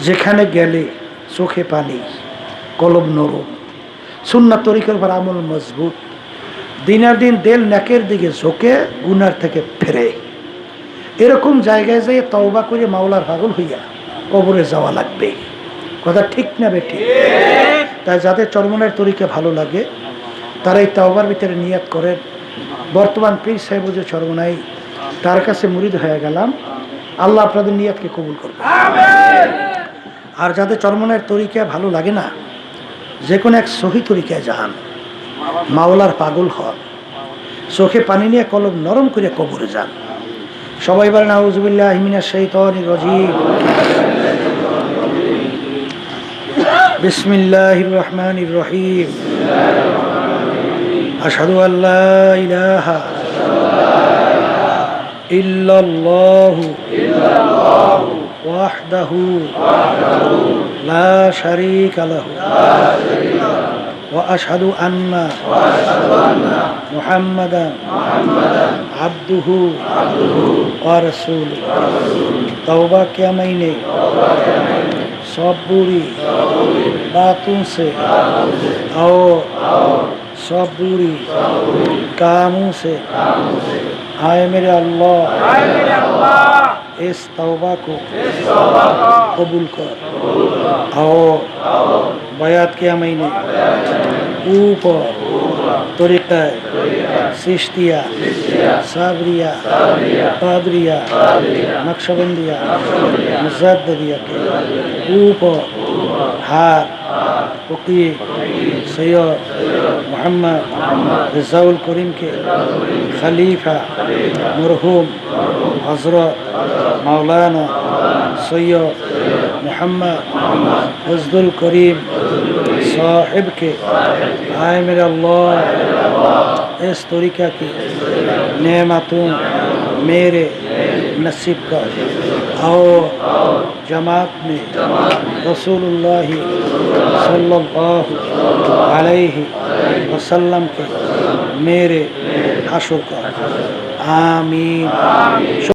যেখানে গেলে চোখে পানি, কলব নরম, সুন্নাত তরিকার উপর আমল মজবুত, দিনার দিন দেল নেকের দিকে ঝোঁকে, গুনার থেকে ফেরে। এরকম জায়গায় যেয়ে তওবা করে মাওলার পাগল হইয়া কবরে যাওয়া লাগবে। কথা ঠিক না বেঠিক? তাই যাদের চরমনের তরিকা ভালো লাগে তারা এই তওবার ভিতরে নিয়াত করেন, বর্তমান পীর সাহেব যে চরমনাই, তার কাছে মুরিদ হয়ে গেলাম, আল্লাহ আপনাদের নিয়াতকে কবুল করবে। আর যাদের চরমনের তরিকা ভালো লাগে না, যে কোনো এক সহি তরিকায় যান, মাওলার পাগল হন, চোখে পানি নিয়ে কলম নরম করে কবরে যান। সবাই বলেন আউযুবিল্লাহি মিনাশ শাইতানির রাজীম। বিসমিল্লাহির রহমানির রহিম। আশহাদু আল্লা ইলাহা ইল্লাল্লাহু ওয়াহদাহু লা শারীকা লাহু ওয়া আশহাদু আন্না মুহাম্মাদান আবদুহু ওয়া রাসূলুহু। तौबा क्या महीने सब बुरी बातों से और सब बुरी कामों से आए मेरे अल्लाह, इस तौबा को कबूल कर। और बयात क्या महीने ऊपर तरीक़ा सिश्तिया, साबरिया, कादरिया, नक्शबंदिया, मुज़द्ददिया के ऊपर हाथ फ़कीह सैयद मोहम्मद रज़ाउल करीम के खलीफा मरहूम हज़रत मौलाना सैयद मोहम्मद फज़लुल करीम साहिब के आए मेरे अल्लाह, इस तरीक़ा की नेमतों मेरे नसीब कर। और जमात में रसूलुल्लाह सल्लल्लाहु अलैहि वसल्लम के मेरे हशर कर। आमीन।